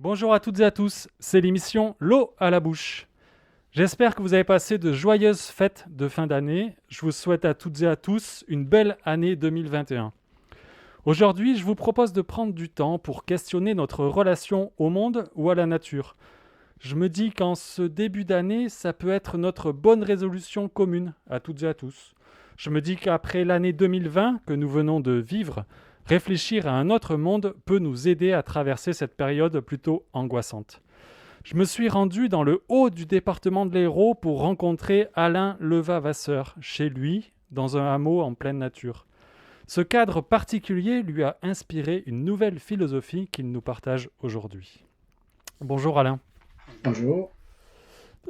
Bonjour à toutes et à tous, c'est l'émission L'eau à la bouche. J'espère que vous avez passé de joyeuses fêtes de fin d'année. Je vous souhaite à toutes et à tous une belle année 2021. Aujourd'hui, je vous propose de prendre du temps pour questionner notre relation au monde ou à la nature. Je me dis qu'en ce début d'année, ça peut être notre bonne résolution commune à toutes et à tous. Je me dis qu'après l'année 2020 que nous venons de vivre, réfléchir à un autre monde peut nous aider à traverser cette période plutôt angoissante. Je me suis rendu dans le haut du département de l'Hérault pour rencontrer Alain Leva-Vasseur, chez lui, dans un hameau en pleine nature. Ce cadre particulier lui a inspiré une nouvelle philosophie qu'il nous partage aujourd'hui. Bonjour Alain. Bonjour.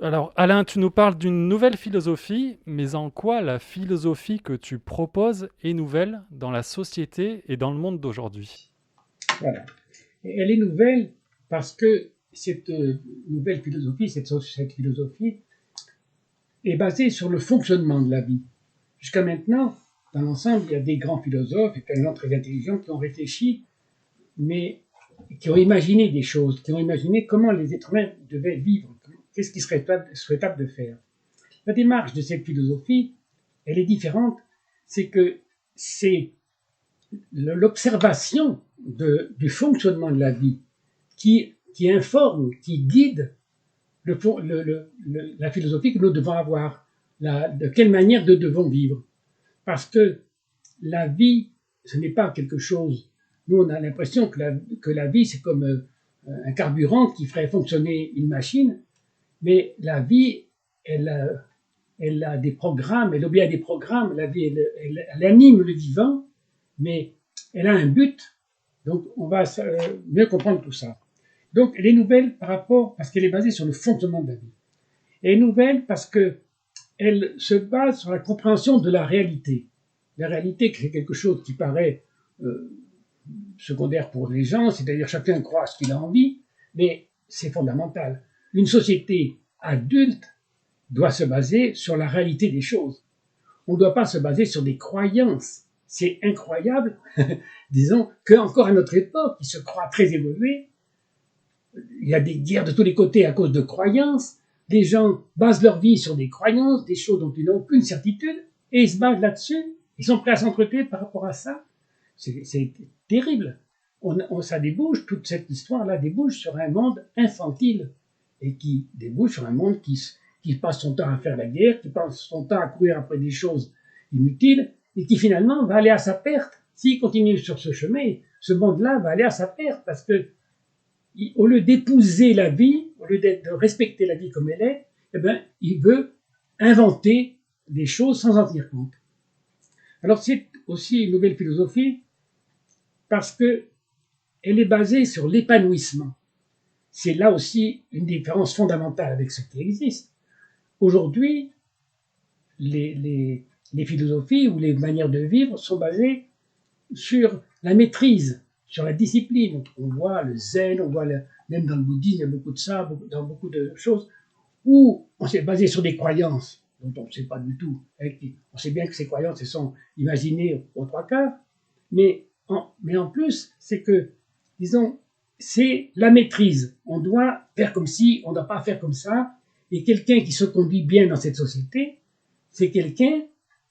Alors Alain, tu nous parles d'une nouvelle philosophie, mais en quoi la philosophie que tu proposes est nouvelle dans la société et dans le monde d'aujourd'hui? Voilà. Et elle est nouvelle parce que cette nouvelle philosophie, cette philosophie est basée sur le fonctionnement de la vie. Jusqu'à maintenant, dans l'ensemble, il y a des grands philosophes et plein de gens très intelligents qui ont réfléchi, mais qui ont imaginé des choses, qui ont imaginé comment les êtres humains devaient vivre, qu'est-ce qui serait souhaitable de faire. La démarche de cette philosophie, elle est différente, c'est que c'est l'observation du fonctionnement de la vie qui informe, qui guide la philosophie que nous devons avoir, de quelle manière nous devons vivre. Parce que la vie, ce n'est pas quelque chose. Nous, on a l'impression que la vie, c'est comme un carburant qui ferait fonctionner une machine, mais la vie, elle a des programmes, elle obéit à des programmes. La vie, elle anime le vivant, mais elle a un but. Donc, on va mieux comprendre tout ça. Donc, elle est nouvelle parce qu'elle est basée sur le fonctionnement de la vie. Elle est nouvelle parce qu'elle se base sur la compréhension de la réalité. La réalité, c'est quelque chose qui paraît euh, secondaire pour les gens, c'est-à-dire chacun croit ce qu'il a envie, mais c'est fondamental. Une société adulte doit se baser sur la réalité des choses. On ne doit pas se baser sur des croyances. C'est incroyable, disons, qu'encore à notre époque, qui se croit très évoluée, il y a des guerres de tous les côtés à cause de croyances. Des gens basent leur vie sur des croyances, des choses dont ils n'ont aucune certitude, et ils se basent là-dessus. Ils sont prêts à s'entretuer par rapport à ça. C'est terrible. Ça débouche, toute cette histoire-là débouche sur un monde infantile et qui débouche sur un monde qui passe son temps à faire la guerre, qui passe son temps à courir après des choses inutiles et qui finalement va aller à sa perte. S'il continue sur ce chemin, ce monde-là va aller à sa perte parce que au lieu d'épouser la vie, au lieu de respecter la vie comme elle est, eh ben, il veut inventer des choses sans en tenir compte. Alors c'est aussi une nouvelle philosophie parce que elle est basée sur l'épanouissement. C'est là aussi une différence fondamentale avec ce qui existe. Aujourd'hui, les philosophies ou les manières de vivre sont basées sur la maîtrise, sur la discipline. On voit le zen, même dans le bouddhisme, il y a beaucoup de ça, dans beaucoup de choses, où on s'est basé sur des croyances dont on ne sait pas du tout. On sait bien que ces croyances elles sont imaginées aux trois quarts, mais en plus, c'est que, disons, c'est la maîtrise. On doit faire comme si, on ne doit pas faire comme ça. Et quelqu'un qui se conduit bien dans cette société, c'est quelqu'un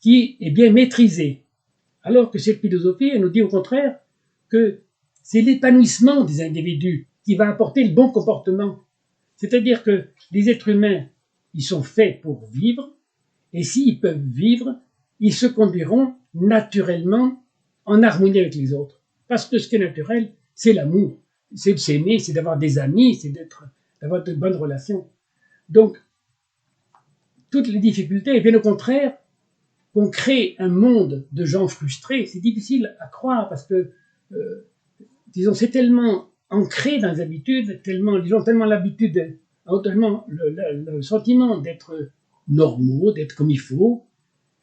qui est bien maîtrisé. Alors que cette philosophie, elle nous dit au contraire que c'est l'épanouissement des individus qui va apporter le bon comportement. C'est-à-dire que les êtres humains, ils sont faits pour vivre, et s'ils peuvent vivre, ils se conduiront naturellement en harmonie avec les autres. Parce que ce qui est naturel, c'est l'amour, c'est de s'aimer, c'est d'avoir des amis, c'est d'avoir de bonnes relations. Donc, toutes les difficultés viennent au contraire qu'on crée un monde de gens frustrés. C'est difficile à croire parce que, disons, c'est tellement ancré dans les habitudes, les gens ont tellement l'habitude, ont tellement le sentiment d'être normaux, d'être comme il faut,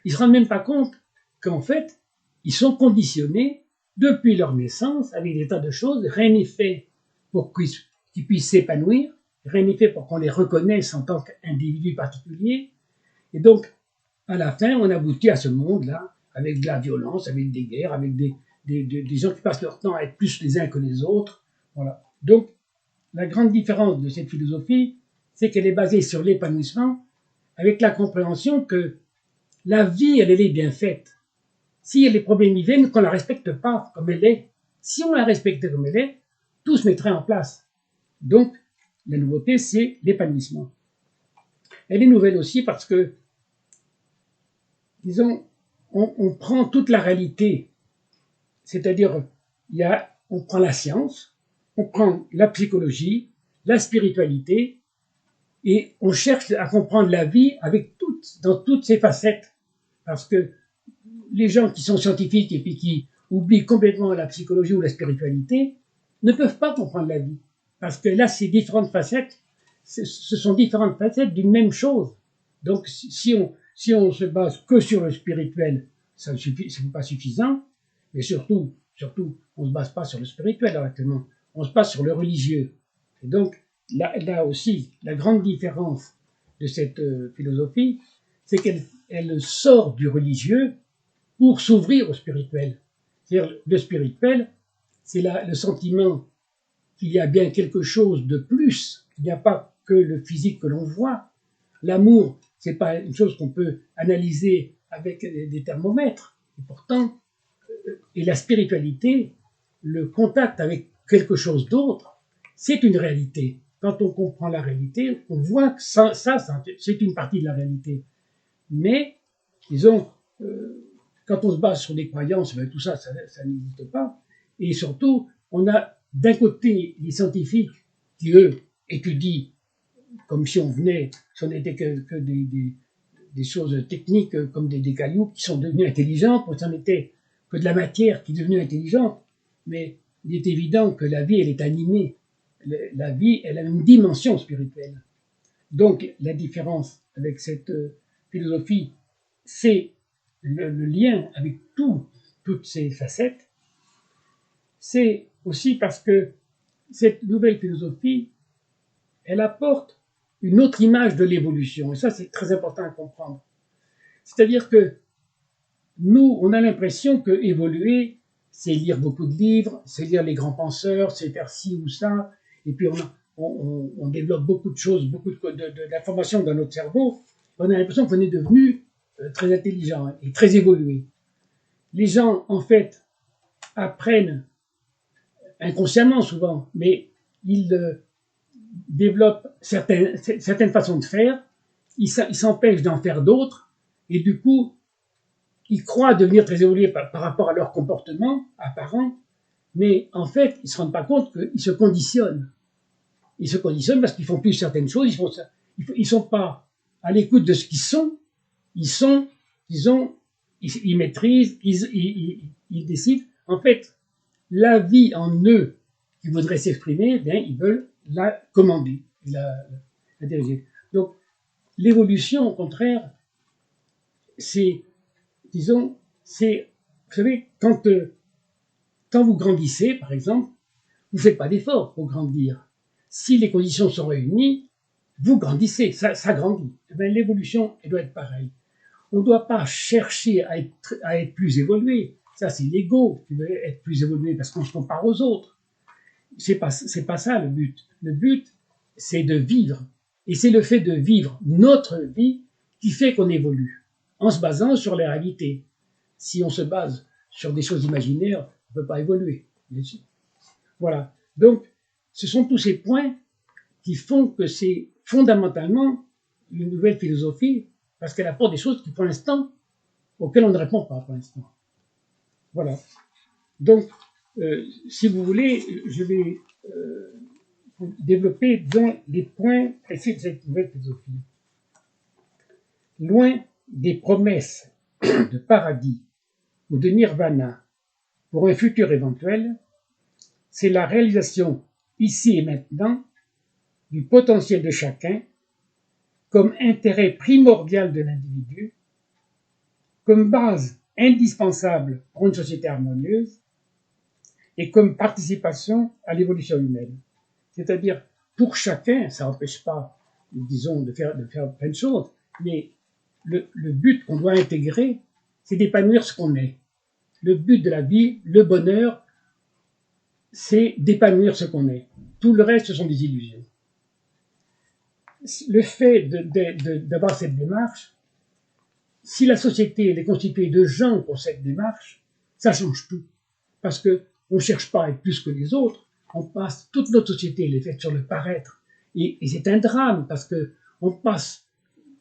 ils ne se rendent même pas compte qu'en fait, ils sont conditionnés depuis leur naissance avec des tas de choses. Rien n'est fait pour qu'ils puissent s'épanouir, rien n'est fait pour qu'on les reconnaisse en tant qu'individus particuliers. Et donc, à la fin, on aboutit à ce monde-là, avec de la violence, avec des guerres, avec des gens qui passent leur temps à être plus les uns que les autres. Voilà. Donc, la grande différence de cette philosophie, c'est qu'elle est basée sur l'épanouissement, avec la compréhension que la vie, elle est bien faite. Si les problèmes y viennent, qu'on ne la respecte pas comme elle est, si on la respectait comme elle est, tout se mettrait en place. Donc, la nouveauté, c'est l'épanouissement. Elle est nouvelle aussi parce que, disons, on prend toute la réalité, c'est-à-dire, on prend la science, on prend la psychologie, la spiritualité, et on cherche à comprendre la vie dans toutes ses facettes. Parce que les gens qui sont scientifiques et puis qui oublient complètement la psychologie ou la spiritualité ne peuvent pas comprendre la vie. Parce que là, ces différentes facettes, ce sont différentes facettes d'une même chose. Donc, si on se base que sur le spirituel, ça n'est pas suffisant. Mais surtout, on ne se base pas sur le spirituel actuellement. On se base sur le religieux. Et donc, là aussi, la grande différence de cette philosophie, c'est qu'elle sort du religieux pour s'ouvrir au spirituel. C'est-à-dire, le spirituel, c'est le sentiment qu'il y a bien quelque chose de plus, qu'il n'y a pas que le physique que l'on voit. L'amour, c'est pas une chose qu'on peut analyser avec des thermomètres. Et pourtant, et la spiritualité, le contact avec quelque chose d'autre, c'est une réalité. Quand on comprend la réalité, on voit que ça c'est une partie de la réalité. Mais, disons, quand on se base sur des croyances, ben, tout ça, ça n'existe pas. Et surtout, on a d'un côté les scientifiques qui, eux, étudient comme si on n'était que des choses techniques, comme des cailloux qui sont devenus intelligents, pour ça n'était que de la matière qui est devenue intelligente. Mais il est évident que la vie, elle est animée. La vie, elle a une dimension spirituelle. Donc, la différence avec cette philosophie, c'est le lien avec toutes ces facettes. C'est aussi parce que cette nouvelle philosophie, elle apporte une autre image de l'évolution. Et ça, c'est très important à comprendre. C'est-à-dire que nous, on a l'impression que évoluer, c'est lire beaucoup de livres, c'est lire les grands penseurs, c'est faire ci ou ça, et puis on développe beaucoup de choses, beaucoup d'informations dans notre cerveau. On a l'impression qu'on est devenu très intelligent et très évolué. Les gens, en fait, apprennent inconsciemment souvent, mais ils développent certaines façons de faire, ils s'empêchent d'en faire d'autres, et du coup, ils croient devenir très évolués par rapport à leur comportement apparent, mais en fait, ils ne se rendent pas compte qu'ils se conditionnent. Ils se conditionnent parce qu'ils font plus certaines choses, ils sont pas à l'écoute de ce qu'ils sont, ils maîtrisent, ils décident. En fait, la vie en eux qui voudrait s'exprimer, bien, ils veulent la commander, la diriger. Donc, l'évolution, au contraire, c'est, vous savez, quand vous grandissez, par exemple, vous ne faites pas d'effort pour grandir. Si les conditions sont réunies, vous grandissez, ça grandit. Eh bien, l'évolution, elle doit être pareille. On ne doit pas chercher à être plus évolué. Ça, c'est l'ego qui veut être plus évolué parce qu'on se compare aux autres. C'est pas ça le but. Le but, c'est de vivre. Et c'est le fait de vivre notre vie qui fait qu'on évolue, en se basant sur la réalité. Si on se base sur des choses imaginaires, on ne peut pas évoluer. Bien sûr. Voilà. Donc, ce sont tous ces points qui font que c'est fondamentalement une nouvelle philosophie, parce qu'elle apporte des choses qui, pour l'instant, auxquelles on ne répond pas pour l'instant. Voilà. Donc, si vous voulez, je vais développer dans les points précis de cette nouvelle philosophie. Loin des promesses de paradis ou de nirvana pour un futur éventuel, c'est la réalisation ici et maintenant du potentiel de chacun comme intérêt primordial de l'individu, comme base indispensable pour une société harmonieuse et comme participation à l'évolution humaine. C'est-à-dire, pour chacun, ça n'empêche pas, disons, de faire plein de choses, mais le but qu'on doit intégrer, c'est d'épanouir ce qu'on est. Le but de la vie, le bonheur, c'est d'épanouir ce qu'on est. Tout le reste, ce sont des illusions. Le fait d'avoir cette démarche, si la société est constituée de gens pour cette démarche, ça change tout. Parce qu'on ne cherche pas à être plus que les autres, toute notre société elle est faite sur le paraître. Et c'est un drame, parce qu'on passe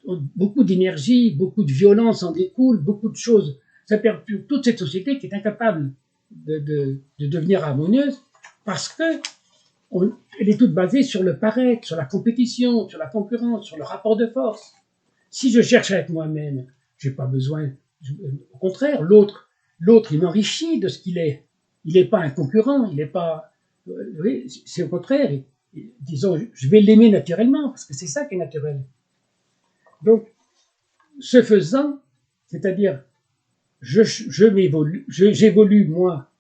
beaucoup d'énergie, beaucoup de violence en découle, beaucoup de choses. Ça perturbe toute cette société qui est incapable de devenir harmonieuse, parce que elle est toute basée sur le paraître, sur la compétition, sur la concurrence, sur le rapport de force. Si je cherche à être moi-même, j'ai pas besoin. Au contraire, l'autre, il m'enrichit de ce qu'il est. Il n'est pas un concurrent, il n'est pas. Oui, c'est au contraire. Disons, je vais l'aimer naturellement, parce que c'est ça qui est naturel. Donc, ce faisant, c'est-à-dire, j'évolue moi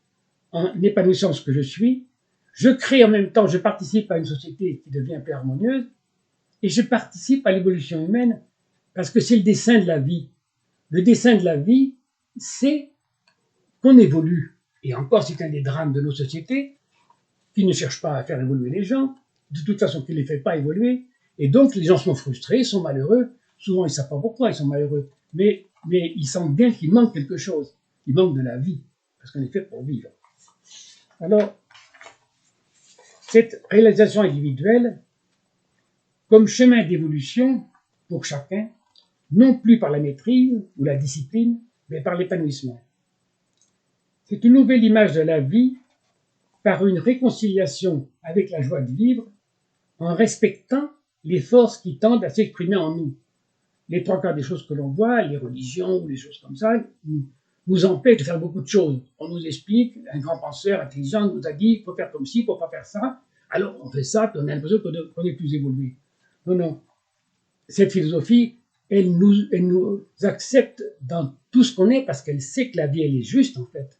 en épanouissant ce que je suis, je crée en même temps, je participe à une société qui devient plus harmonieuse, et je participe à l'évolution humaine, parce que c'est le dessein de la vie. Le dessein de la vie, c'est qu'on évolue. Et encore, c'est un des drames de nos sociétés, qui ne cherchent pas à faire évoluer les gens, de toute façon, qui ne les fait pas évoluer, et donc les gens sont frustrés, sont malheureux, souvent ils ne savent pas pourquoi ils sont malheureux, mais ils sentent bien qu'il manque quelque chose, il manque de la vie, parce qu'on est fait pour vivre. Alors, cette réalisation individuelle, comme chemin d'évolution pour chacun, non plus par la maîtrise ou la discipline, mais par l'épanouissement. C'est une nouvelle image de la vie par une réconciliation avec la joie de vivre en respectant les forces qui tendent à s'exprimer en nous. Les trois quarts des choses que l'on voit, les religions ou les choses comme ça, nous empêchent de faire beaucoup de choses. On nous explique, un grand penseur intelligent nous a dit, il faut faire comme ci, il ne faut pas faire ça. Alors on fait ça, puis on a l'impression qu'on est plus évolué. Non, non. Cette philosophie, elle nous accepte dans tout ce qu'on est parce qu'elle sait que la vie, elle est juste en fait.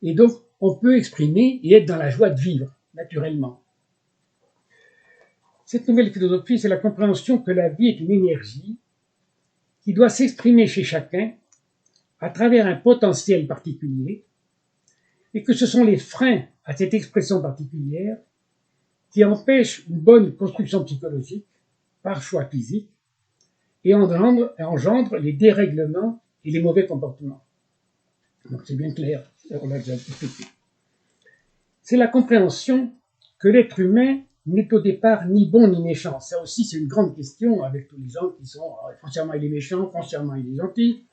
Et donc, on peut exprimer et être dans la joie de vivre, naturellement. Cette nouvelle philosophie, c'est la compréhension que la vie est une énergie qui doit s'exprimer chez chacun à travers un potentiel particulier et que ce sont les freins à cette expression particulière qui empêchent une bonne construction psychologique par choix physique et engendrent les dérèglements et les mauvais comportements. Donc c'est bien clair, on l'a déjà expliqué. C'est la compréhension que l'être humain n'est au départ ni bon ni méchant. Ça aussi, c'est une grande question avec tous les gens qui sont foncièrement il est méchant, foncièrement il est gentil.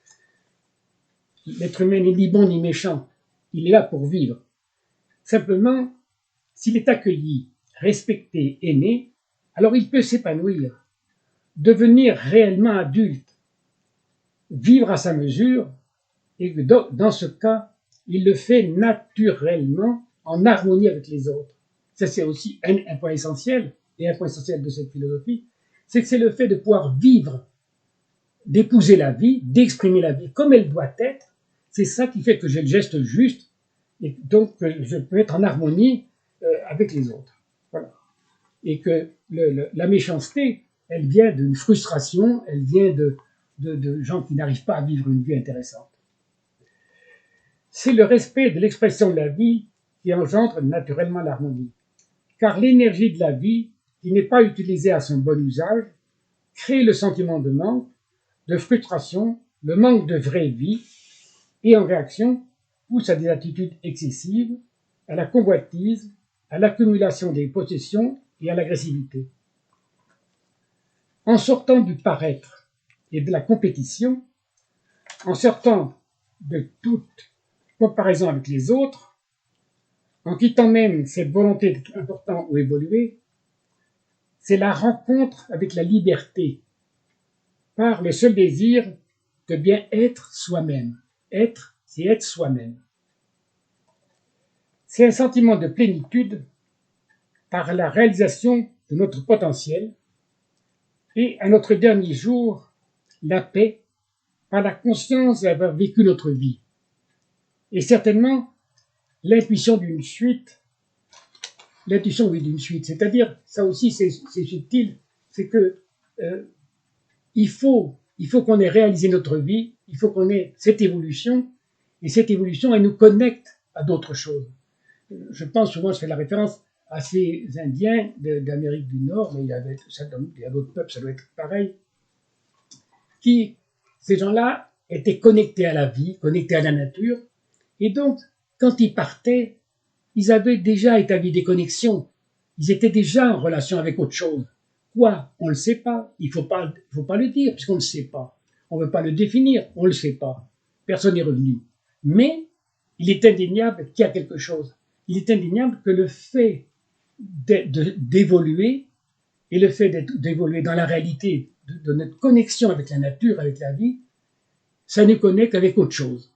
L'être humain n'est ni bon ni méchant. Il est là pour vivre. Simplement, s'il est accueilli, respecté, aimé, alors il peut s'épanouir, devenir réellement adulte, vivre à sa mesure, et que dans ce cas, il le fait naturellement en harmonie avec les autres. Ça, c'est aussi un point essentiel, et un point essentiel de cette philosophie, c'est que c'est le fait de pouvoir vivre, d'épouser la vie, d'exprimer la vie comme elle doit être. C'est ça qui fait que j'ai le geste juste, et donc que je peux être en harmonie avec les autres. Voilà. Et que la méchanceté, elle vient d'une frustration, elle vient de gens qui n'arrivent pas à vivre une vie intéressante. C'est le respect de l'expression de la vie qui engendre naturellement l'harmonie. Car l'énergie de la vie, qui n'est pas utilisée à son bon usage, crée le sentiment de manque, de frustration, le manque de vraie vie, et en réaction, pousse à des attitudes excessives, à la convoitise, à l'accumulation des possessions et à l'agressivité. En sortant du paraître et de la compétition, en sortant de toute comparaison avec les autres, en quittant même cette volonté d'être important ou évoluer, c'est la rencontre avec la liberté, par le seul désir de bien être soi-même. Être, c'est être soi-même. C'est un sentiment de plénitude par la réalisation de notre potentiel et, à notre dernier jour, la paix par la conscience d'avoir vécu notre vie. Et certainement, l'intuition d'une suite, c'est-à-dire, ça aussi c'est subtil, c'est que il faut qu'on ait réalisé notre vie, il faut qu'on ait cette évolution, et cette évolution, elle nous connecte à d'autres choses. Je pense souvent, je fais la référence à ces Indiens d'Amérique du Nord, mais il y a d'autres peuples, ça doit être pareil, ces gens-là étaient connectés à la vie, connectés à la nature, et donc, quand ils partaient, ils avaient déjà établi des connexions, ils étaient déjà en relation avec autre chose. Quoi? On ne le sait pas, il faut pas le dire, puisqu'on ne le sait pas. On ne veut pas le définir, on ne le sait pas. Personne n'est revenu. Mais, il est indéniable qu'il y a quelque chose. Il est indéniable que le fait d'évoluer, et le fait d'évoluer dans la réalité de notre connexion avec la nature, avec la vie, ça ne connecte qu'avec autre chose.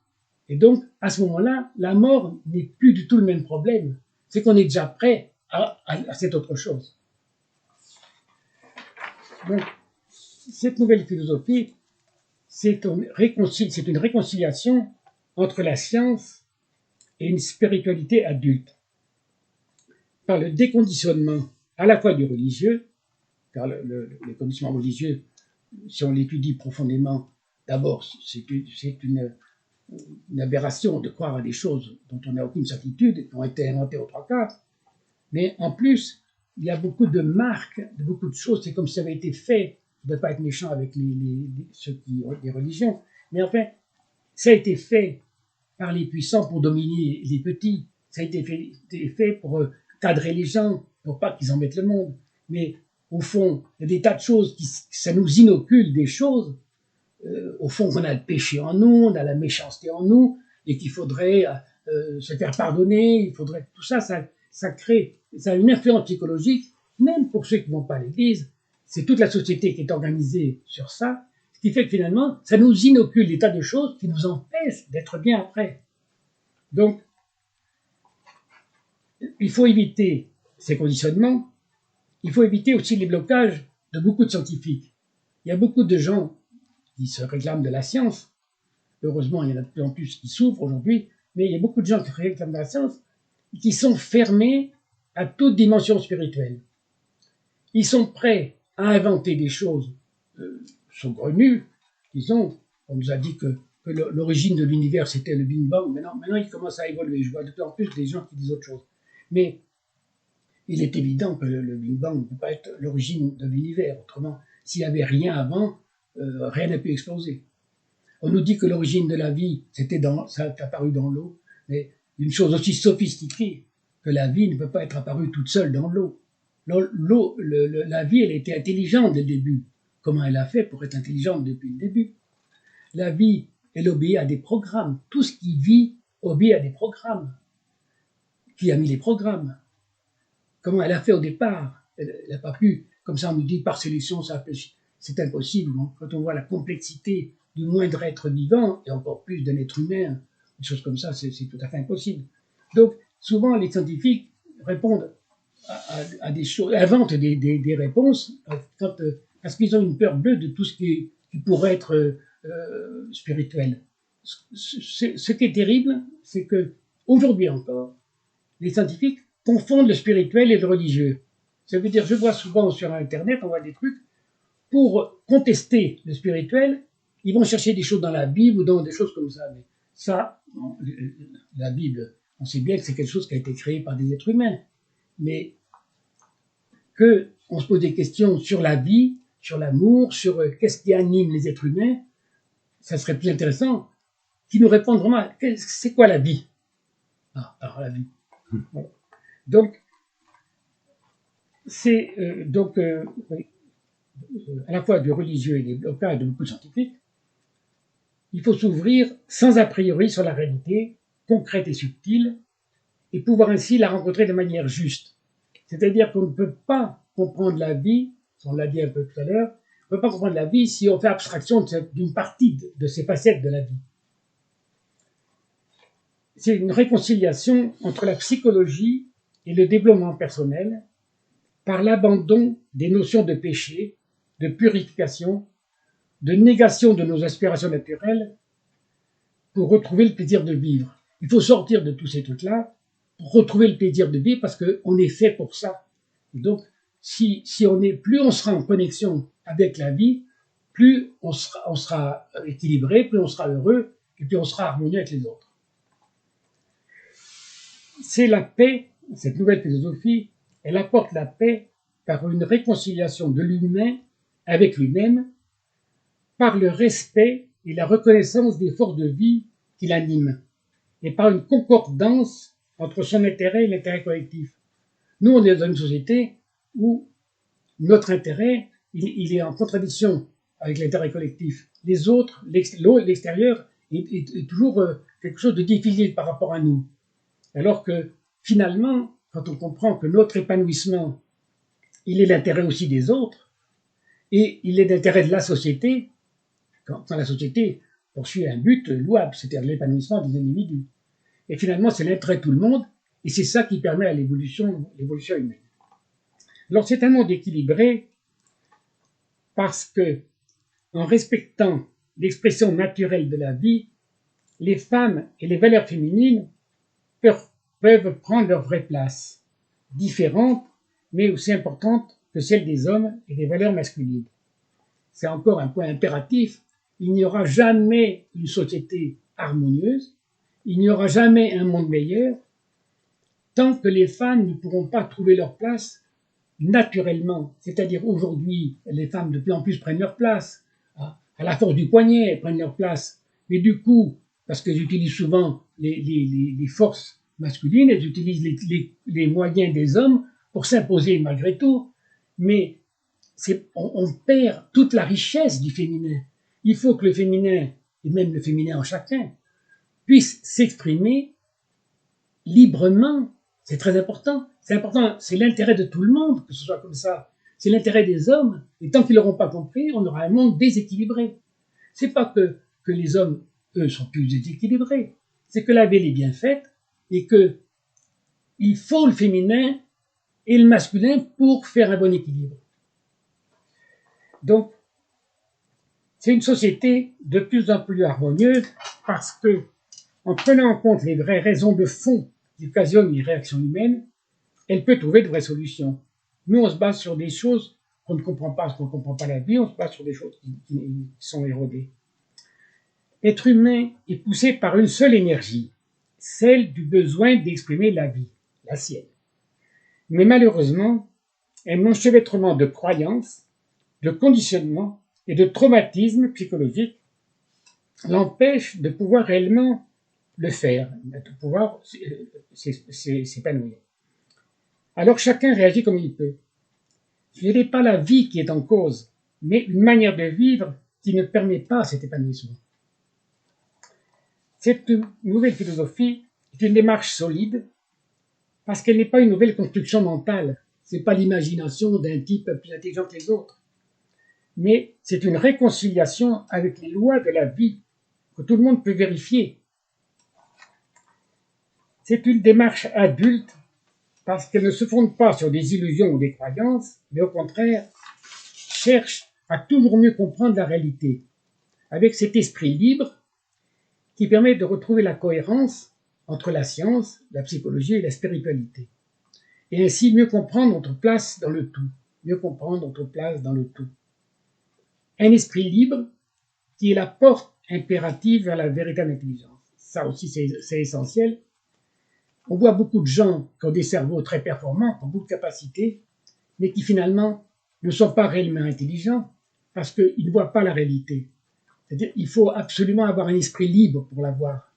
Et donc, à ce moment-là, la mort n'est plus du tout le même problème. C'est qu'on est déjà prêt à cette autre chose. Donc, cette nouvelle philosophie, c'est une réconciliation entre la science et une spiritualité adulte. Par le déconditionnement à la fois du religieux, car le conditionnement religieux, si on l'étudie profondément, d'abord, c'est une aberration de croire à des choses dont on n'a aucune certitude, qui ont été inventées aux trois quarts. Mais en plus, il y a beaucoup de marques, de beaucoup de choses. C'est comme si ça avait été fait. Je ne veux pas être méchant avec ceux qui ont des religions. Mais enfin, ça a été fait par les puissants pour dominer les petits. Ça a été fait pour cadrer les gens, pour pas qu'ils embêtent le monde. Mais au fond, il y a des tas de choses ça nous inocule des choses. Au fond, on a le péché en nous, on a la méchanceté en nous, et qu'il faudrait se faire pardonner. Il faudrait tout ça, ça crée, ça a une influence psychologique, même pour ceux qui ne vont pas à l'église. C'est toute la société qui est organisée sur ça, ce qui fait que finalement, ça nous inocule des tas de choses qui nous empêchent d'être bien après. Donc, il faut éviter ces conditionnements. Il faut éviter aussi les blocages de beaucoup de scientifiques. Il y a beaucoup de gens qui se réclament de la science. Heureusement, il y en a de plus en plus qui souffrent aujourd'hui, mais il y a beaucoup de gens qui se réclament de la science et qui sont fermés à toute dimension spirituelle. Ils sont prêts à inventer des choses saugrenues. Disons, on nous a dit que l'origine de l'univers c'était le Big Bang. Maintenant, il commence à évoluer. Je vois de plus en plus des gens qui disent autre chose. Mais il est évident que le Big Bang ne peut pas être l'origine de l'univers. Autrement, s'il n'y avait rien avant, rien n'a pu exploser. On nous dit que l'origine de la vie, ça est apparu dans l'eau, mais une chose aussi sophistiquée que la vie ne peut pas être apparue toute seule dans l'eau. La vie, elle était intelligente dès le début. Comment elle a fait pour être intelligente depuis le début? La vie, elle obéit à des programmes. Tout ce qui vit obéit à des programmes. Qui a mis les programmes? Comment elle a fait au départ? Elle n'a pas pu, comme ça on nous dit, par sélection, c'est impossible. Quand on voit la complexité du moindre être vivant, et encore plus d'un être humain, des choses comme ça, c'est tout à fait impossible. Donc, souvent, les scientifiques répondent à des choses, inventent des réponses parce qu'ils ont une peur bleue de tout ce qui pourrait être spirituel. Ce qui est terrible, c'est que aujourd'hui encore, les scientifiques confondent le spirituel et le religieux. Ça veut dire, je vois souvent sur Internet, on voit des trucs, pour contester le spirituel, ils vont chercher des choses dans la Bible ou dans des choses comme ça. Mais ça, la Bible, on sait bien que c'est quelque chose qui a été créé par des êtres humains. Mais qu'on se pose des questions sur la vie, sur l'amour, sur qu'est-ce qui anime les êtres humains, ça serait plus intéressant qu'ils nous répondent vraiment, c'est quoi la vie? Alors la vie. Voilà. Donc, c'est oui, à la fois du religieux et des blocages de beaucoup de scientifiques, il faut s'ouvrir sans a priori sur la réalité concrète et subtile et pouvoir ainsi la rencontrer de manière juste. C'est-à-dire qu'on ne peut pas comprendre la vie, on l'a dit un peu tout à l'heure, on ne peut pas comprendre la vie si on fait abstraction d'une partie de ces facettes de la vie. C'est une réconciliation entre la psychologie et le développement personnel par l'abandon des notions de péché, de purification, de négation de nos aspirations naturelles pour retrouver le plaisir de vivre. Il faut sortir de tous ces trucs-là pour retrouver le plaisir de vivre parce qu'on est fait pour ça. Et donc, plus on sera en connexion avec la vie, plus on sera équilibré, plus on sera heureux et plus on sera harmonieux avec les autres. C'est la paix, cette nouvelle philosophie, Elle apporte la paix par une réconciliation de l'humain avec lui-même, par le respect et la reconnaissance des forces de vie qui l'animent, et par une concordance entre son intérêt et l'intérêt collectif. Nous, on est dans une société où notre intérêt, il est en contradiction avec l'intérêt collectif. Les autres, l'extérieur, est toujours quelque chose de difficile par rapport à nous. Alors que finalement, quand on comprend que notre épanouissement, il est l'intérêt aussi des autres, et il est l'intérêt de la société, quand la société poursuit un but louable, c'est-à-dire l'épanouissement des individus. Et finalement, c'est l'intérêt de tout le monde, et c'est ça qui permet à l'évolution humaine. Alors c'est un monde équilibré parce que, en respectant l'expression naturelle de la vie, les femmes et les valeurs féminines peuvent prendre leur vraie place, différentes, mais aussi importantes que celles des hommes et des valeurs masculines. C'est encore un point impératif, il n'y aura jamais une société harmonieuse, il n'y aura jamais un monde meilleur, tant que les femmes ne pourront pas trouver leur place naturellement. C'est-à-dire aujourd'hui, les femmes de plus en plus prennent leur place, à la force du poignet, elles prennent leur place. Mais du coup, parce qu'elles utilisent souvent les forces masculines, elles utilisent les moyens des hommes pour s'imposer malgré tout. Mais on perd toute la richesse du féminin. Il faut que le féminin, et même le féminin en chacun, puisse s'exprimer librement. C'est très important. C'est important, c'est l'intérêt de tout le monde que ce soit comme ça. C'est l'intérêt des hommes. Et tant qu'ils l'auront pas compris, on aura un monde déséquilibré. C'est pas que les hommes, eux, sont plus déséquilibrés. C'est que la vie est bien faite et que il faut le féminin et le masculin pour faire un bon équilibre. Donc, c'est une société de plus en plus harmonieuse parce que, en prenant en compte les vraies raisons de fond qui occasionnent les réactions humaines, elle peut trouver de vraies solutions. Nous, on se base sur des choses qu'on ne comprend pas, parce qu'on ne comprend pas la vie, on se base sur des choses qui sont érodées. L'être humain est poussé par une seule énergie, celle du besoin d'exprimer la vie, la sienne. Mais malheureusement, un enchevêtrement de croyances, de conditionnements et de traumatismes psychologiques l'empêche de pouvoir réellement le faire, de pouvoir s'épanouir. Alors chacun réagit comme il peut. Ce n'est pas la vie qui est en cause, mais une manière de vivre qui ne permet pas cet épanouissement. Cette nouvelle philosophie est une démarche solide parce qu'elle n'est pas une nouvelle construction mentale. Ce n'est pas l'imagination d'un type plus intelligent que les autres. Mais c'est une réconciliation avec les lois de la vie que tout le monde peut vérifier. C'est une démarche adulte parce qu'elle ne se fonde pas sur des illusions ou des croyances, mais au contraire cherche à toujours mieux comprendre la réalité, avec cet esprit libre qui permet de retrouver la cohérence entre la science, la psychologie et la spiritualité, et ainsi mieux comprendre notre place dans le tout, mieux comprendre notre place dans le tout. Un esprit libre qui est la porte impérative vers la véritable intelligence. Ça aussi, c'est essentiel. On voit beaucoup de gens qui ont des cerveaux très performants, qui ont beaucoup de capacités, mais qui finalement ne sont pas réellement intelligents parce qu'ils ne voient pas la réalité. C'est-à-dire qu'il faut absolument avoir un esprit libre pour l'avoir.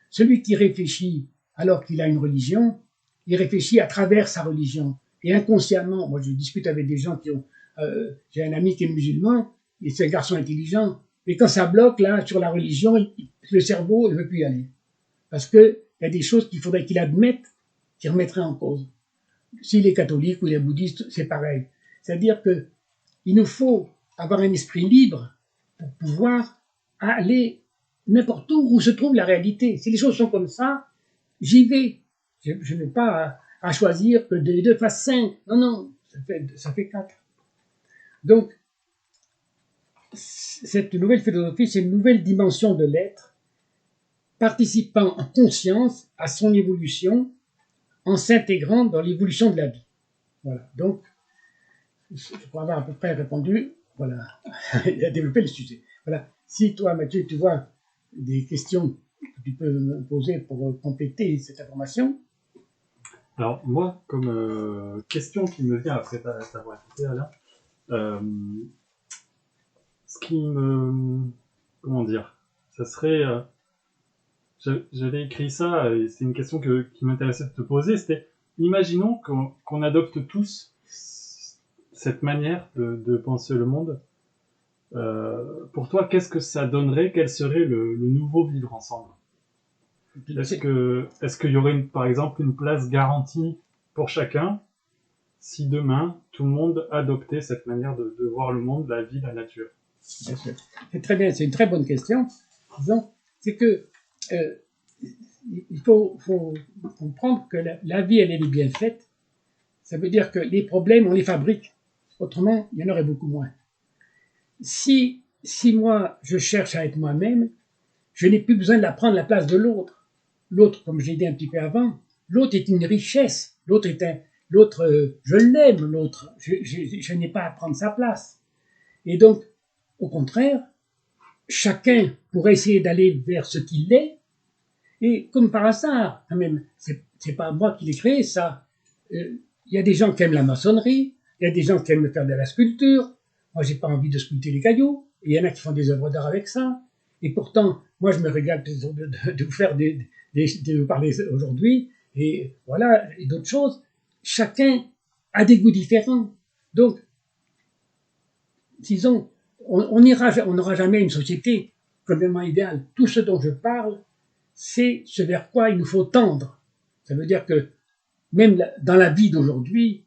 Celui qui réfléchit alors qu'il a une religion, il réfléchit à travers sa religion. Et inconsciemment, moi je discute avec des gens qui ont... j'ai un ami qui est musulman, et c'est un garçon intelligent, mais quand ça bloque là sur la religion, le cerveau ne veut plus y aller. Parce qu'il y a des choses qu'il faudrait qu'il admette, qu'il remettrait en cause. S'il est catholique ou il est bouddhiste, c'est pareil. C'est-à-dire qu'il nous faut avoir un esprit libre pour pouvoir aller n'importe où se trouve la réalité. Si les choses sont comme ça, j'y vais. Je n'ai pas à choisir que 2 fassent 5. Non, non, ça fait 4. Donc, cette nouvelle philosophie, c'est une nouvelle dimension de l'être, participant en conscience à son évolution, en s'intégrant dans l'évolution de la vie. Voilà. Donc, je crois avoir à peu près répondu. Voilà. Il a développé le sujet. Voilà. Si toi, Mathieu, tu vois des questions que tu peux me poser pour compléter cette information. Alors moi, comme question qui me vient après t'avoir écouté, Alain, euh, ce qui me... Comment dire? Ça serait... j'avais écrit ça, et c'est une question qui m'intéressait de te poser, c'était, imaginons qu'on adopte tous cette manière de penser le monde. Pour toi, qu'est-ce que ça donnerait? Quel serait le nouveau vivre ensemble? Est-ce qu'il y aurait par exemple une place garantie pour chacun si demain tout le monde adoptait cette manière de voir le monde, la vie, la nature? Bien sûr. C'est très bien, c'est une très bonne question. Disons, c'est que euh, il faut comprendre que la vie, elle est bien faite. Ça veut dire que les problèmes, on les fabrique. Autrement, il y en aurait beaucoup moins. Si moi, je cherche à être moi-même, je n'ai plus besoin de la place de l'autre. L'autre, comme j'ai dit un petit peu avant, l'autre est une richesse. L'autre, je l'aime, l'autre. Je n'ai pas à prendre sa place. Et donc, au contraire, chacun pourrait essayer d'aller vers ce qu'il est. Et comme par hasard, quand même, c'est pas moi qui l'ai créé, ça. Il y a des gens qui aiment la maçonnerie, il y a des gens qui aiment faire de la sculpture. Moi, j'ai pas envie de sculpter les cailloux. Et il y en a qui font des œuvres d'art avec ça. Et pourtant, moi, je me régale de vous faire de vous parler aujourd'hui. Et voilà, et d'autres choses. Chacun a des goûts différents. Donc, disons, on n'aura jamais une société complètement idéale. Tout ce dont je parle, c'est ce vers quoi il nous faut tendre. Ça veut dire que même dans la vie d'aujourd'hui,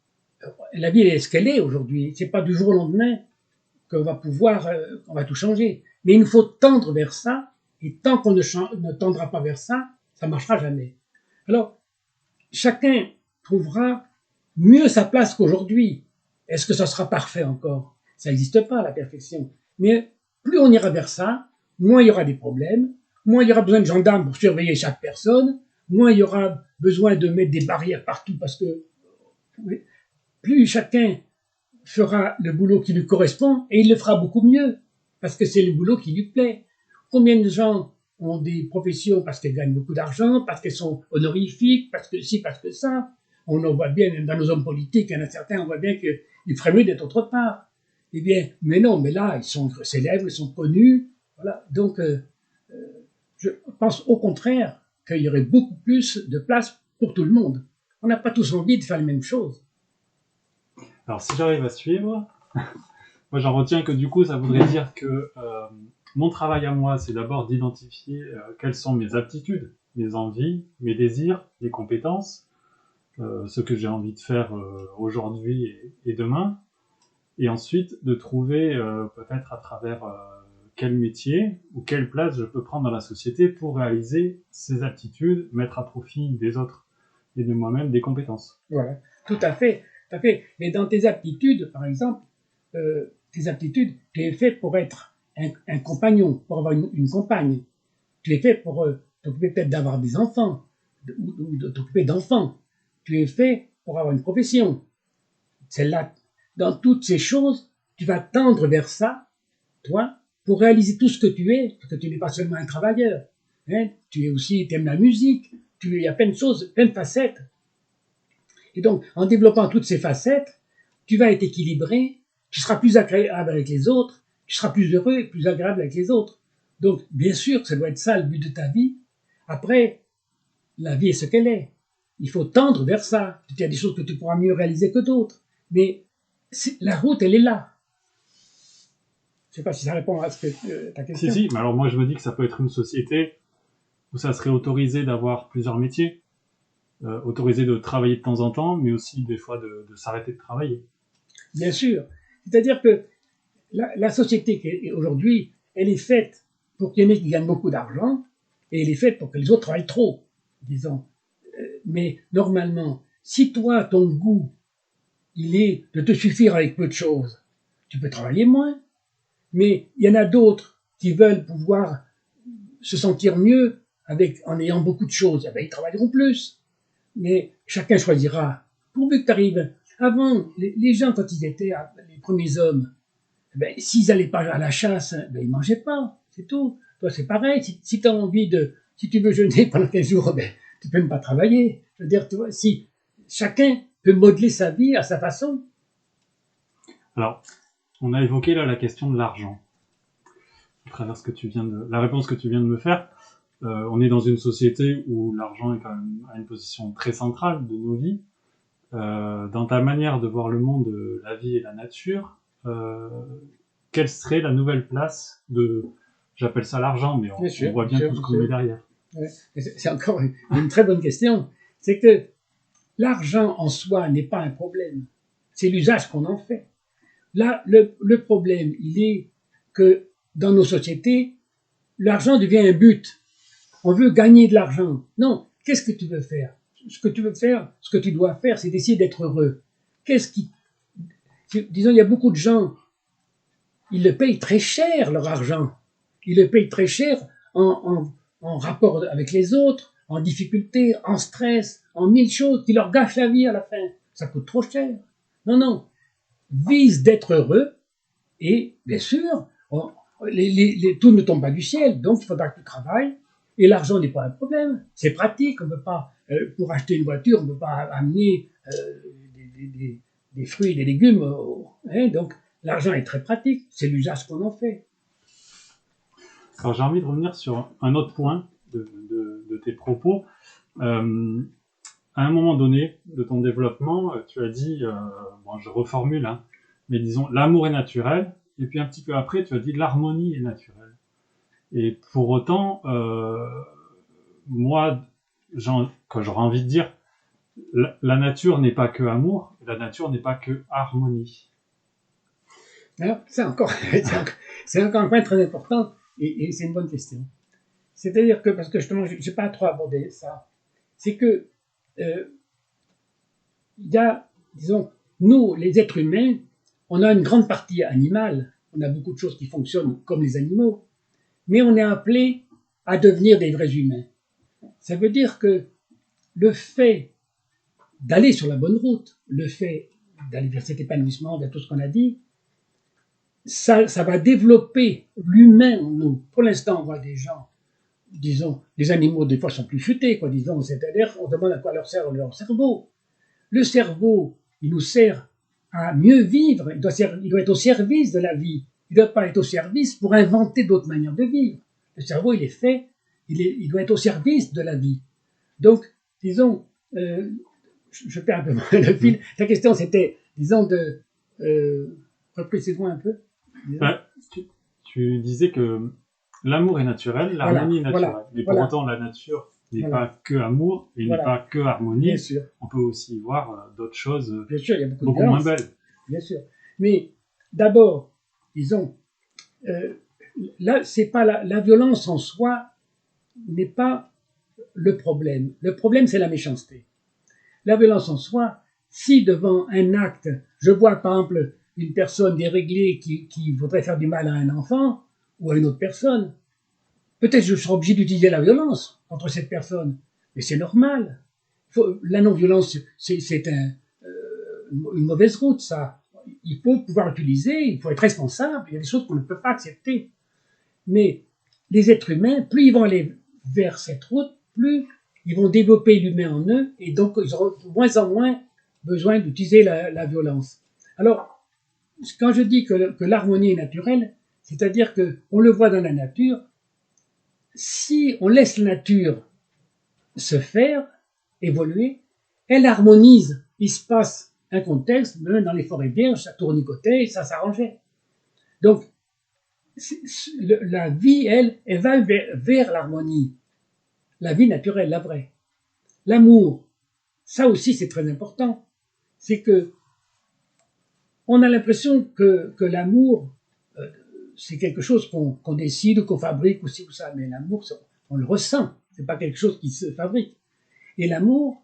la vie est ce qu'elle est aujourd'hui. C'est pas du jour au lendemain qu'on va pouvoir, qu'on va tout changer. Mais il nous faut tendre vers ça. Et tant qu'on ne tendra pas vers ça, ça marchera jamais. Alors, chacun trouvera mieux sa place qu'aujourd'hui. Est-ce que ça sera parfait encore? Ça n'existe pas, la perfection. Mais plus on ira vers ça, moins il y aura des problèmes, moins il y aura besoin de gendarmes pour surveiller chaque personne, moins il y aura besoin de mettre des barrières partout parce que plus chacun fera le boulot qui lui correspond et il le fera beaucoup mieux parce que c'est le boulot qui lui plaît. Combien de gens ont des professions parce qu'elles gagnent beaucoup d'argent, parce qu'elles sont honorifiques, parce que ci, parce que ça. On en voit bien, même dans nos hommes politiques, il y en a certains, on voit bien qu'ils feraient mieux d'être autre part. Eh bien, mais non, mais là, ils sont célèbres, ils sont connus. Voilà. Donc, je pense au contraire qu'il y aurait beaucoup plus de place pour tout le monde. On n'a pas tous envie de faire les mêmes choses. Alors si j'arrive à suivre, moi j'en retiens que du coup ça voudrait dire que mon travail à moi, c'est d'abord d'identifier quelles sont mes aptitudes, mes envies, mes désirs, mes compétences, ce que j'ai envie de faire aujourd'hui et demain, et ensuite de trouver peut-être à travers quel métier ou quelle place je peux prendre dans la société pour réaliser ces aptitudes, mettre à profit des autres et de moi-même des compétences. Voilà, tout à fait, tout à fait. Mais dans tes aptitudes, par exemple, tes aptitudes, tu es fait pour être un compagnon, pour avoir une compagne. Tu es fait pour t'occuper peut-être d'avoir des enfants, ou de t'occuper d'enfants. Tu es fait pour avoir une profession. Celle-là, dans toutes ces choses, tu vas tendre vers ça, toi, pour réaliser tout ce que tu es, parce que tu n'es pas seulement un travailleur. Hein, tu es aussi, tu aimes la musique, il y a plein de choses, plein de facettes. Et donc, en développant toutes ces facettes, tu vas être équilibré, tu seras plus agréable avec les autres, tu seras plus heureux et plus agréable avec les autres. Donc, bien sûr, ça doit être ça le but de ta vie. Après, la vie est ce qu'elle est. Il faut tendre vers ça. Il y a des choses que tu pourras mieux réaliser que d'autres. Mais la route, elle est là. Je ne sais pas si ça répond à ta question. Si, mais alors moi je me dis que ça peut être une société où ça serait autorisé d'avoir plusieurs métiers, autorisé de travailler de temps en temps, mais aussi des fois de s'arrêter de travailler. Bien sûr. C'est-à-dire que la société aujourd'hui, elle est faite pour qu'il y en ait qui gagnent beaucoup d'argent, et elle est faite pour que les autres travaillent trop, disons. Mais normalement, si toi, ton goût, il est de te suffire avec peu de choses, tu peux travailler moins. Mais il y en a d'autres qui veulent pouvoir se sentir mieux en ayant beaucoup de choses. Eh bien, ils travailleront plus. Mais chacun choisira. Pourvu que tu arrives. Avant, les gens, quand ils étaient les premiers hommes, ben, s'ils n'allaient pas à la chasse, ben, ils ne mangeaient pas. C'est tout. Toi, c'est pareil. Si tu as envie si tu veux jeûner pendant 15 jours, ben, tu peux même pas travailler. Je veux dire, toi, si chacun peut modeler sa vie à sa façon. Alors, on a évoqué là la question de l'argent. À travers la réponse que tu viens de me faire, on est dans une société où l'argent est quand même à une position très centrale de nos vies. Dans ta manière de voir le monde, la vie et la nature, quelle serait la nouvelle place de, j'appelle ça l'argent, mais on voit bien tout ce qu'on met derrière. Ouais. C'est encore une très bonne question. C'est que l'argent en soi n'est pas un problème. C'est l'usage qu'on en fait. Là, le problème, il est que dans nos sociétés, l'argent devient un but. On veut gagner de l'argent. Non, qu'est-ce que tu veux faire? Ce que tu veux faire, ce que tu dois faire, c'est d'essayer d'être heureux. Disons, il y a beaucoup de gens, ils le payent très cher, leur argent. Ils le payent très cher en rapport avec les autres, en difficulté, en stress, en mille choses qui leur gâchent la vie à la fin. Ça coûte trop cher. Non, non. Vise d'être heureux et, bien sûr, tout ne tombe pas du ciel. Donc, il faudra que tu travailles. Et l'argent n'est pas un problème. C'est pratique. On ne peut pas, pour acheter une voiture, on ne peut pas amener des fruits et des légumes. Donc, l'argent est très pratique. C'est l'usage qu'on en fait. Alors, j'ai envie de revenir sur un autre point de tes propos. À un moment donné de ton développement, tu as dit, bon, je reformule, hein, mais disons, l'amour est naturel, et puis un petit peu après, tu as dit l'harmonie est naturelle. Et pour autant, moi, quand j'aurais envie de dire, la nature n'est pas que amour, la nature n'est pas que harmonie. Alors, c'est encore un point très important, et c'est une bonne question. C'est-à-dire que, parce que justement, je n'ai pas trop abordé ça, c'est que il y a, disons, nous, les êtres humains, on a une grande partie animale, on a beaucoup de choses qui fonctionnent comme les animaux, mais on est appelé à devenir des vrais humains. Ça veut dire que le fait d'aller sur la bonne route, le fait d'aller vers cet épanouissement, vers tout ce qu'on a dit, ça va développer l'humain en nous. Pour l'instant, on voit des gens, disons, les animaux des fois sont plus futés, quoi, disons, c'est-à-dire on demande à quoi leur sert leur cerveau. Le cerveau, il nous sert à mieux vivre, il doit être au service de la vie, il ne doit pas être au service pour inventer d'autres manières de vivre. Le cerveau, il est fait, il doit être au service de la vie. Donc, disons, je perds un peu le fil. Ta question, c'était, disons, reprécise-moi un peu. Tu disais que l'amour est naturel, l'harmonie est naturelle. Mais pour autant, la nature n'est pas que amour et n'est pas que harmonie. Bien sûr. On peut aussi voir d'autres choses bien sûr, il y a beaucoup moins belles. Bien sûr. Mais d'abord, disons, là, c'est pas la violence en soi n'est pas le problème. Le problème, c'est la méchanceté. La violence en soi, si devant un acte, je vois par exemple une personne déréglée qui voudrait faire du mal à un enfant ou à une autre personne, peut-être je serai obligé d'utiliser la violence contre cette personne. Mais c'est normal. La non-violence, c'est une mauvaise route, ça. Il faut pouvoir utiliser, il faut être responsable. Il y a des choses qu'on ne peut pas accepter. Mais les êtres humains, plus ils vont aller vers cette route, plus ils vont développer l'humain en eux, et donc ils auront de moins en moins besoin d'utiliser la violence. Alors, quand je dis que l'harmonie est naturelle, c'est-à-dire qu'on le voit dans la nature, si on laisse la nature se faire, évoluer, elle harmonise. Il se passe un contexte, même dans les forêts vierges, ça tournicotait et ça s'arrangeait. Donc, la vie, elle va vers l'harmonie. La vie naturelle, la vraie. L'amour, ça aussi c'est très important. C'est que on a l'impression que l'amour, c'est quelque chose qu'on décide ou qu'on fabrique ou ci ou ça. Mais l'amour, on le ressent. C'est pas quelque chose qui se fabrique. Et l'amour,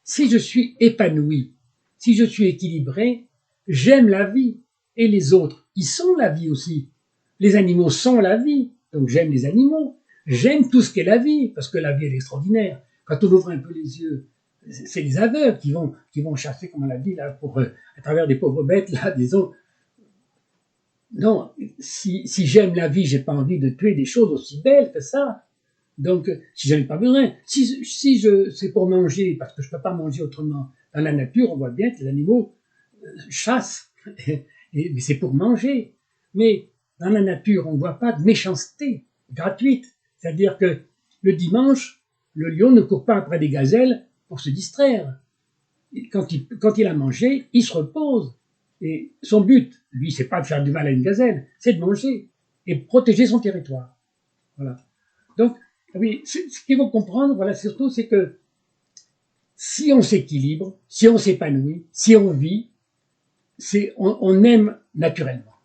si je suis épanoui, si je suis équilibré, j'aime la vie. Et les autres, ils sont la vie aussi. Les animaux sont la vie. Donc j'aime les animaux. J'aime tout ce qu'est la vie, parce que la vie elle est extraordinaire. Quand on ouvre un peu les yeux, c'est les aveugles qui vont chasser, comme on l'a dit, là, à travers des pauvres bêtes, là, disons. Non, si j'aime la vie, j'ai pas envie de tuer des choses aussi belles que ça. Donc, si j'en ai pas besoin, c'est pour manger, parce que je peux pas manger autrement. Dans la nature, on voit bien que les animaux chassent, mais c'est pour manger. Mais dans la nature, on ne voit pas de méchanceté gratuite. C'est-à-dire que le dimanche, le lion ne court pas après des gazelles pour se distraire. Quand il a mangé, il se repose. Et son but, lui, c'est pas de faire du mal à une gazelle, c'est de manger et de protéger son territoire. Voilà. Donc, oui, ce qu'il faut comprendre, voilà, surtout, c'est que si on s'équilibre, si on s'épanouit, si on vit, on aime naturellement.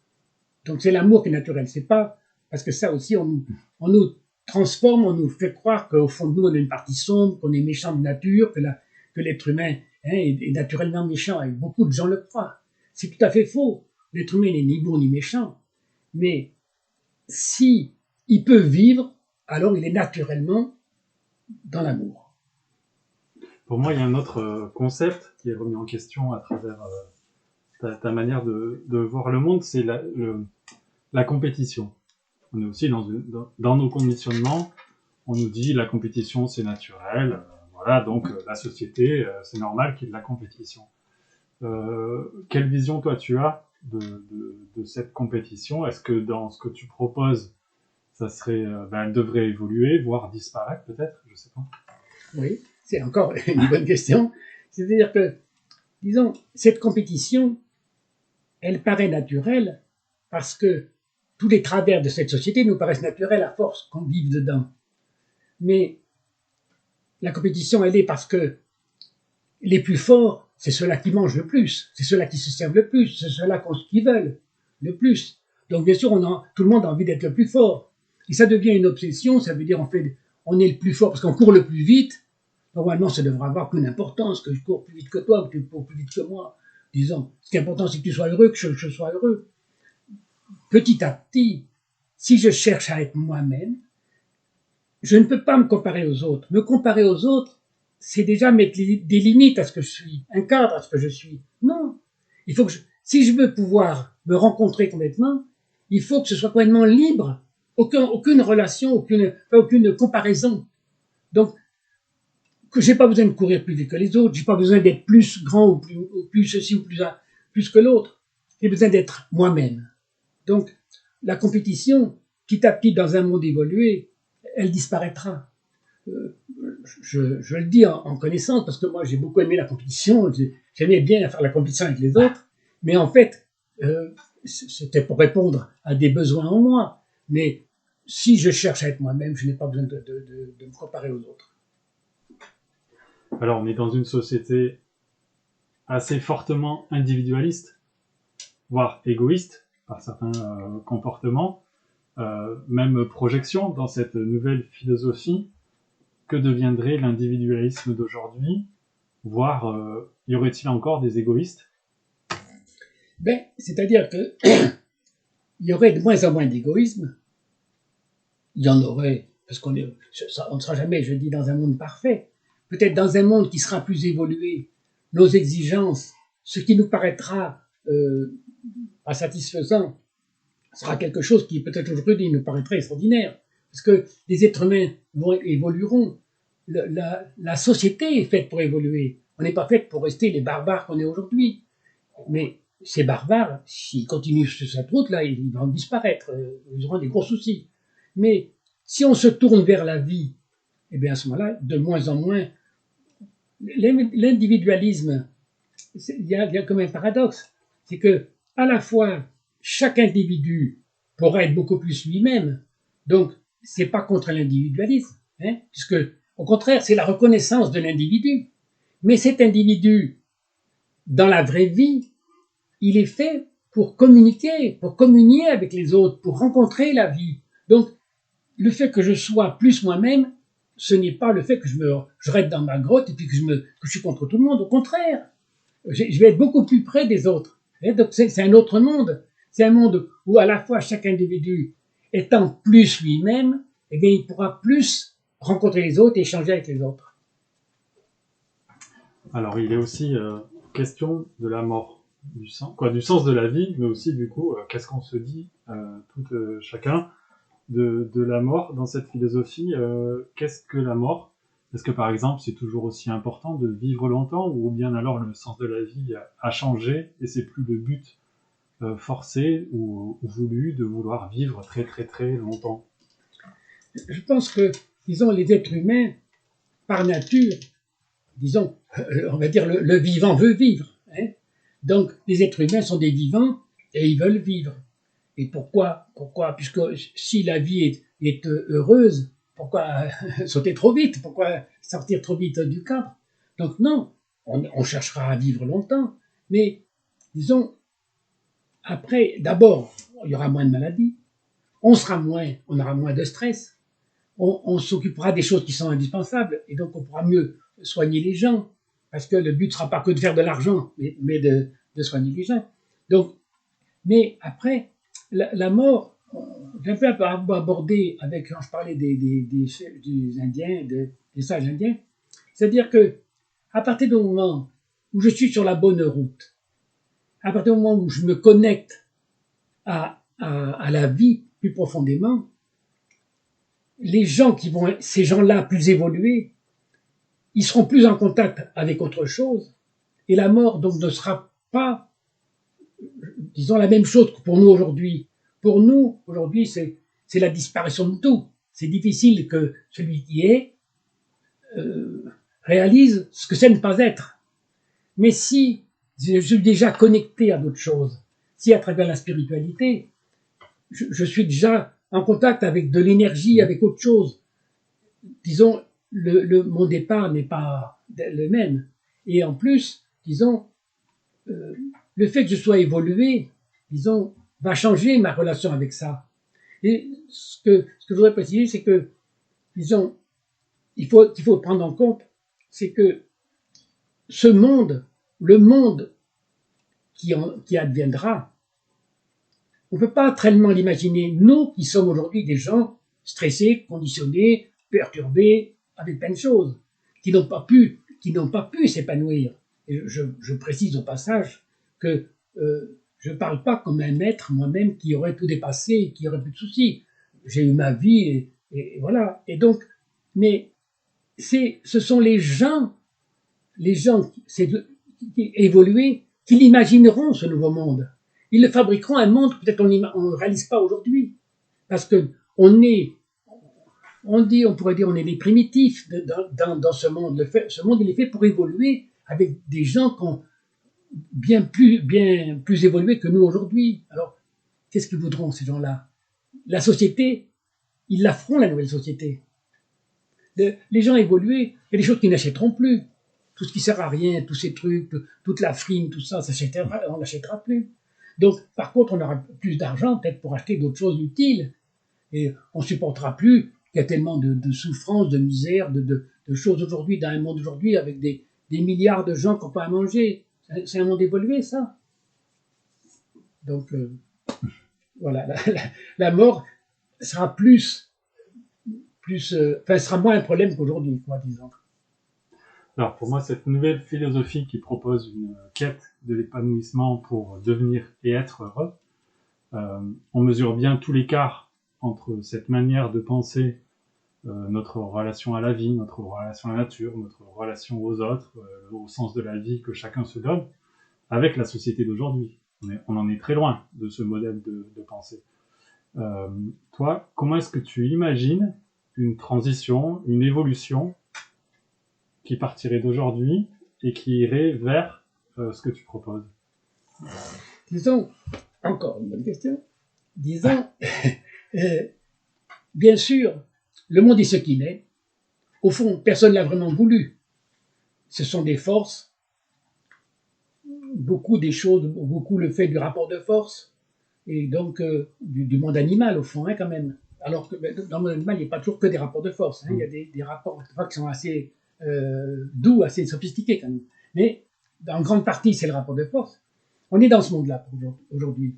Donc c'est l'amour qui est naturel. C'est pas parce que ça aussi, on nous transforme, on nous fait croire qu'au fond de nous, on a une partie sombre, qu'on est méchant de nature, que l'être humain est naturellement méchant. Et beaucoup de gens le croient. C'est tout à fait faux. L'être humain n'est ni bon ni méchant. Mais si il peut vivre, alors il est naturellement dans l'amour. Pour moi, il y a un autre concept qui est remis en question à travers ta manière de voir le monde, c'est la compétition. On est aussi dans nos conditionnements, on nous dit la compétition c'est naturel, voilà, donc la société, c'est normal qu'il y ait de la compétition. Quelle vision toi tu as de cette compétition? Est-ce que dans ce que tu proposes, ça serait, elle devrait évoluer, voire disparaître peut-être, je sais pas. Oui, c'est encore une bonne question. C'est-à-dire que, disons, cette compétition, elle paraît naturelle parce que tous les travers de cette société nous paraissent naturels à force qu'on vive dedans. Mais la compétition, elle est parce que les plus forts, c'est ceux-là qui mangent le plus, c'est ceux-là qui se servent le plus, c'est ceux-là qui veulent le plus. Donc bien sûr, tout le monde a envie d'être le plus fort. Et ça devient une obsession, ça veut dire on est le plus fort parce qu'on court le plus vite. Normalement, ça devrait avoir qu'une importance, que je cours plus vite que toi, que tu cours plus vite que moi. Disons, ce qui est important, c'est que tu sois heureux, que je sois heureux. Petit à petit, si je cherche à être moi-même, je ne peux pas me comparer aux autres. Me comparer aux autres, c'est déjà mettre des limites à ce que je suis, un cadre à ce que je suis. Non. Il faut que si je veux pouvoir me rencontrer complètement, il faut que ce soit complètement libre. Aucune relation, aucune comparaison. Donc, que j'ai pas besoin de courir plus vite que les autres, j'ai pas besoin d'être plus grand ou plus ceci ou plus que l'autre. J'ai besoin d'être moi-même. Donc, la compétition, petit à petit, dans un monde évolué, elle disparaîtra. Je le dis en connaissance, parce que moi, j'ai beaucoup aimé la compétition, j'aimais bien faire la compétition avec les autres, mais en fait, c'était pour répondre à des besoins en moi. Mais si je cherche à être moi-même, je n'ai pas besoin de me comparer aux autres. Alors, on est dans une société assez fortement individualiste, voire égoïste par certains comportements, même projection dans cette nouvelle philosophie. Que deviendrait l'individualisme d'aujourd'hui, voire y aurait-il encore des égoïstes? C'est-à-dire que il y aurait de moins en moins d'égoïsme. Il y en aurait, parce on ne sera jamais, je dis, dans un monde parfait. Peut-être dans un monde qui sera plus évolué, nos exigences, ce qui nous paraîtra pas satisfaisant, sera quelque chose qui peut-être aujourd'hui nous paraîtrait extraordinaire. Parce que les êtres humains évolueront. La société est faite pour évoluer. On n'est pas fait pour rester les barbares qu'on est aujourd'hui. Mais ces barbares, s'ils continuent sur cette route-là, ils vont disparaître. Ils auront des gros soucis. Mais si on se tourne vers la vie, eh bien à ce moment-là, de moins en moins, l'individualisme, il y a comme un paradoxe. C'est que, à la fois, chaque individu pourra être beaucoup plus lui-même. Donc, c'est pas contre l'individualisme, puisque, au contraire, c'est la reconnaissance de l'individu. Mais cet individu, dans la vraie vie, il est fait pour communiquer, pour communier avec les autres, pour rencontrer la vie. Donc, le fait que je sois plus moi-même, ce n'est pas le fait que je reste dans ma grotte et puis que je suis contre tout le monde. Au contraire, je vais être beaucoup plus près des autres. Et donc, c'est un autre monde. C'est un monde où à la fois chaque individu étant plus lui-même, eh bien, il pourra plus rencontrer les autres et échanger avec les autres. Alors, il est aussi question de la mort, du sens de la vie, mais aussi du coup, qu'est-ce qu'on se dit, chacun, de la mort dans cette philosophie. Qu'est-ce que la mort? Est-ce que par exemple c'est toujours aussi important de vivre longtemps ou bien alors le sens de la vie a changé et c'est plus le but forcé ou voulu de vouloir vivre très très très longtemps? Je pense que, disons, les êtres humains, par nature, disons, on va dire le vivant veut vivre. Hein. Donc, les êtres humains sont des vivants et ils veulent vivre. Et pourquoi? Puisque si la vie est heureuse, pourquoi sauter trop vite? Pourquoi sortir trop vite du cadre? Donc non, on cherchera à vivre longtemps, mais disons, après, d'abord, il y aura moins de maladies, on aura moins de stress, on s'occupera des choses qui sont indispensables, et donc on pourra mieux soigner les gens, parce que le but ne sera pas que de faire de l'argent, mais de soigner les gens. Donc, mais après, la mort, j'ai un peu abordé avec, quand je parlais des Indiens, des sages indiens, c'est-à-dire que à partir du moment où je suis sur la bonne route, à partir du moment où je me connecte à la vie plus profondément, ces gens-là plus évolués, ils seront plus en contact avec autre chose, et la mort donc ne sera pas, disons, la même chose que pour nous aujourd'hui. Pour nous, aujourd'hui, c'est la disparition de tout. C'est difficile que celui qui est réalise ce que c'est ne pas être. Mais si je suis déjà connecté à d'autres choses, si à travers la spiritualité, je suis déjà en contact avec de l'énergie, avec autre chose, disons, mon départ n'est pas le même. Et en plus, disons, le fait que je sois évolué, disons, va changer ma relation avec ça. Et ce que je voudrais préciser, c'est que, disons, qu'il faut prendre en compte, c'est que ce monde, le monde qui adviendra, on ne peut pas tellement l'imaginer. Nous qui sommes aujourd'hui des gens stressés, conditionnés, perturbés, avec plein de choses, qui n'ont pas pu s'épanouir. Et je précise au passage que je ne parle pas comme un maître moi-même qui aurait tout dépassé, qui aurait plus de soucis. J'ai eu ma vie et voilà. Et donc, mais ce sont les gens qui évolués, qui l'imagineront ce nouveau monde. Ils le fabriqueront un monde peut-être on ne réalise pas aujourd'hui, parce que on pourrait dire, on est les primitifs dans ce monde. Ce monde, il est fait pour évoluer avec des gens qui ont bien plus évolué que nous aujourd'hui. Alors, qu'est-ce qu'ils voudront ces gens-là? La société, ils la feront la nouvelle société. Les gens évolués, il y a des choses qu'ils n'achèteront plus. Tout ce qui sert à rien, tous ces trucs, toute la frime, tout ça, on n'achètera plus. Donc, par contre, on aura plus d'argent peut-être pour acheter d'autres choses utiles. Et on ne supportera plus qu'il y a tellement de souffrances, de misère, de choses aujourd'hui, dans un monde aujourd'hui, avec des milliards de gens qui n'ont pas à manger. C'est un monde évolué, ça. Donc, voilà, la mort sera sera moins un problème qu'aujourd'hui, quoi, disons. Alors pour moi, cette nouvelle philosophie qui propose une quête de l'épanouissement pour devenir et être heureux, on mesure bien tout l'écart entre cette manière de penser notre relation à la vie, notre relation à la nature, notre relation aux autres, au sens de la vie que chacun se donne, avec la société d'aujourd'hui. On en est très loin de ce modèle de pensée. Toi, comment est-ce que tu imagines une transition, une évolution qui partirait d'aujourd'hui et qui irait vers ce que tu proposes? Disons, encore une bonne question, disons, bien sûr, le monde est ce qu'il est. Au fond, personne ne l'a vraiment voulu. Ce sont des forces, beaucoup des choses, beaucoup le fait du rapport de force, et donc du monde animal, au fond, hein, quand même. Alors que dans le monde animal, il n'y a pas toujours que des rapports de force. Hein. Il y a des rapports de force qui sont assez doux, assez sophistiqués, quand même. Mais en grande partie, c'est le rapport de force. On est dans ce monde-là aujourd'hui.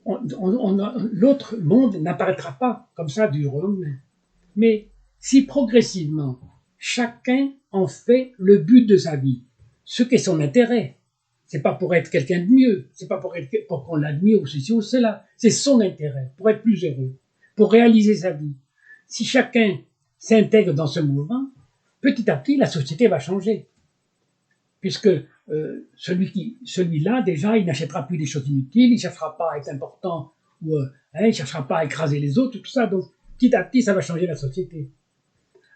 L'autre monde n'apparaîtra pas comme ça du jour au lendemain. Mais si progressivement, chacun en fait le but de sa vie, ce qu'est son intérêt, c'est pas pour être quelqu'un de mieux, c'est pas pour qu'on l'admire ou ceci ou cela, c'est son intérêt, pour être plus heureux, pour réaliser sa vie. Si chacun s'intègre dans ce mouvement, petit à petit, la société va changer. Puisque celui-là, déjà, il n'achètera plus des choses inutiles, il ne cherchera pas à être important, ou il ne cherchera pas à écraser les autres, tout ça. Donc, petit à petit, ça va changer la société.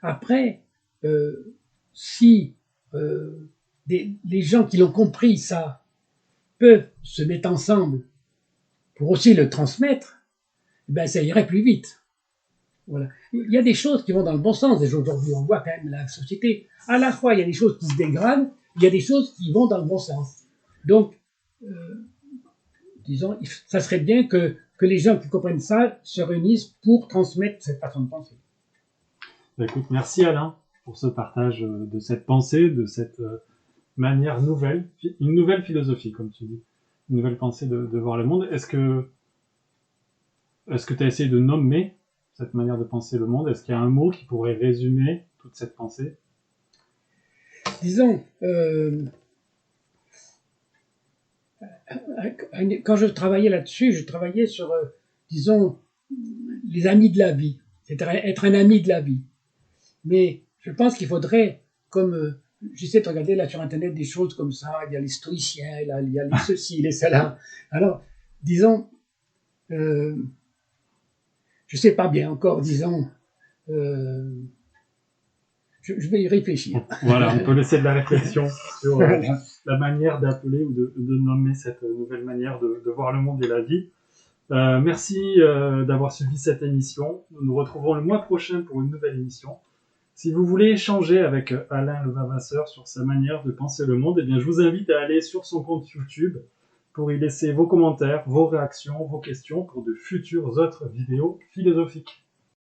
Après, si les gens qui l'ont compris ça peuvent se mettre ensemble pour aussi le transmettre, ben ça irait plus vite. Voilà. Il y a des choses qui vont dans le bon sens. Déjà aujourd'hui, on voit quand même la société. À la fois, il y a des choses qui se dégradent, il y a des choses qui vont dans le bon sens. Donc, disons, ça serait bien que les gens qui comprennent ça se réunissent pour transmettre cette façon de penser. Écoute, merci Alain pour ce partage de cette pensée, de cette manière nouvelle, une nouvelle philosophie, comme tu dis, une nouvelle pensée de voir le monde. Est-ce que tu as essayé de nommer cette manière de penser le monde? Est-ce qu'il y a un mot qui pourrait résumer toute cette pensée? Disons, quand je travaillais là-dessus, je travaillais sur, disons, les amis de la vie, c'est-à-dire être un ami de la vie. Mais je pense qu'il faudrait, comme j'essaie de regarder là sur Internet des choses comme ça, il y a les stoïciens, là, il y a les ceci, les cela. Alors, disons, je sais pas bien encore, disons, je vais y réfléchir. Voilà, on peut laisser de la réflexion sur la manière d'appeler ou de nommer cette nouvelle manière de voir le monde et la vie. Merci d'avoir suivi cette émission. Nous nous retrouverons le mois prochain pour une nouvelle émission. Si vous voulez échanger avec Alain Levavasseur sur sa manière de penser le monde, eh bien, je vous invite à aller sur son compte YouTube pour y laisser vos commentaires, vos réactions, vos questions pour de futures autres vidéos philosophiques.